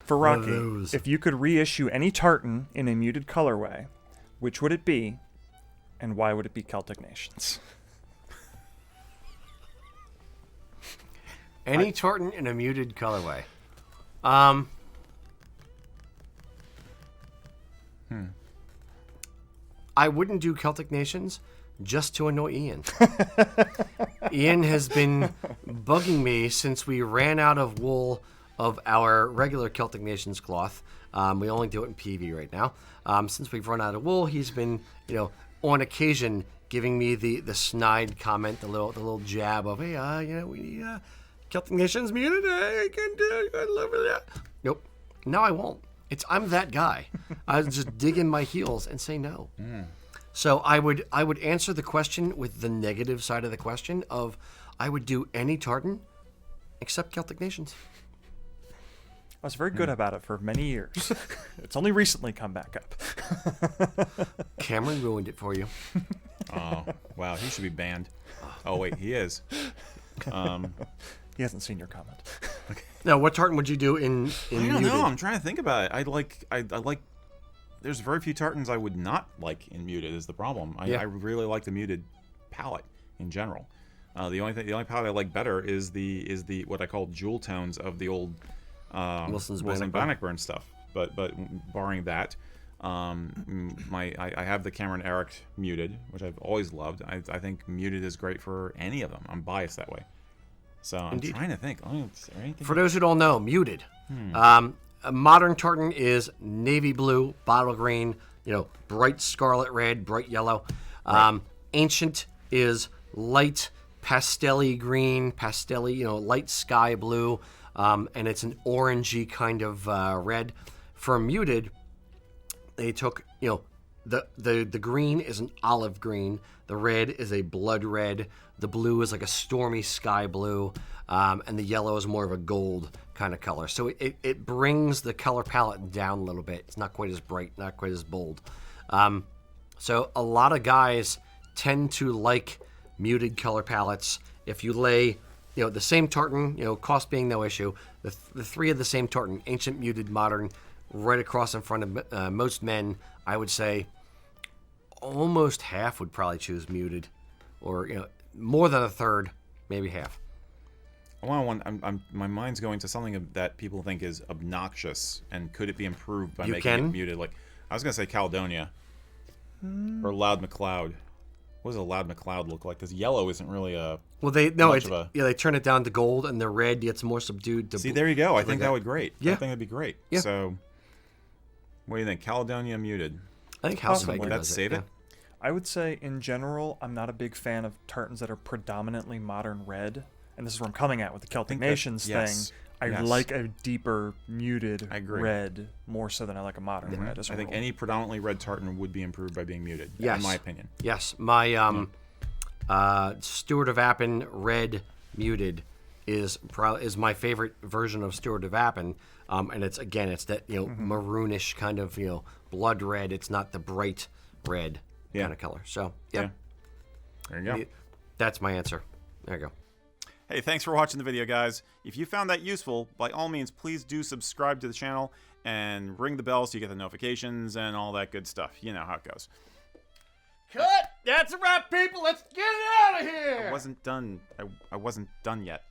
For One of Rocky, those. if you could reissue any tartan in a muted colorway, which would it be, and why would it be Celtic Nations? Any tartan in a muted colorway. I wouldn't do Celtic Nations just to annoy Ian. Ian has been bugging me since we ran out of wool of our regular Celtic Nations cloth. We only do it in PV right now. Since we've run out of wool, he's been, on occasion giving me the snide comment, the little jab of, hey, we need Celtic Nations muted. I can do it. I love it. Nope. No, I won't. I'm that guy. I just dig in my heels and say no. So I would answer the question with the negative side of the question of I would do any tartan except Celtic Nations. I was very good about it for many years. It's only recently come back up. Cameron ruined it for you. Oh, wow. He should be banned. Oh, wait. He is. He hasn't seen your comment. Okay. Now, what tartan would you do in I don't muted? know. I'm trying to think about it. I like. There's very few tartans I would not like in muted. Is the problem? I really like the muted palette in general. The only palette I like better is the what I call jewel tones of the old Wilson Bannockburn stuff. But barring that, I have the Cameron Eric muted, which I've always loved. I think muted is great for any of them. I'm biased that way. So I'm trying to think. For those who don't know, muted. A modern tartan is navy blue, bottle green, bright scarlet red, bright yellow. Right. Ancient is light pastel-y green, light sky blue, and it's an orangey kind of red. For muted, they took, the green is an olive green, the red is a blood red, the blue is like a stormy sky blue, and the yellow is more of a gold kind of color. So it brings the color palette down a little bit. It's not quite as bright, not quite as bold. So a lot of guys tend to like muted color palettes. If you lay, the same tartan, cost being no issue, the three of the same tartan, ancient, muted, modern, right across in front of most men, I would say almost half would probably choose muted, or more than a third, maybe half. My mind's going to something that people think is obnoxious, and could it be improved by making it muted? Like I was gonna say Caledonia or Loud McLeod. What does a Loud McLeod look like? Because yellow isn't really a they turn it down to gold, and the red gets more subdued. See, there you go. I think that would be great. Yeah. I think that'd be great. Yeah. So, what do you think? Caledonia muted. I think House Maker does save it. Yeah. I would say, in general, I'm not a big fan of tartans that are predominantly modern red. And this is where I'm coming at with the Celtic Nations thing. I like a deeper, muted red more so than I like a modern red. I think any predominantly red tartan would be improved by being muted, in my opinion. Yes. My Stewart of Appin red muted is my favorite version of Stewart of Appin. And it's that maroonish kind of blood red. It's not the bright red kind of color. So there you go. That's my answer. There you go. Hey, thanks for watching the video, guys. If you found that useful, by all means, please do subscribe to the channel and ring the bell so you get the notifications and all that good stuff. You know how it goes. Cut! That's a wrap, people. Let's get it out of here. I wasn't done. I wasn't done yet.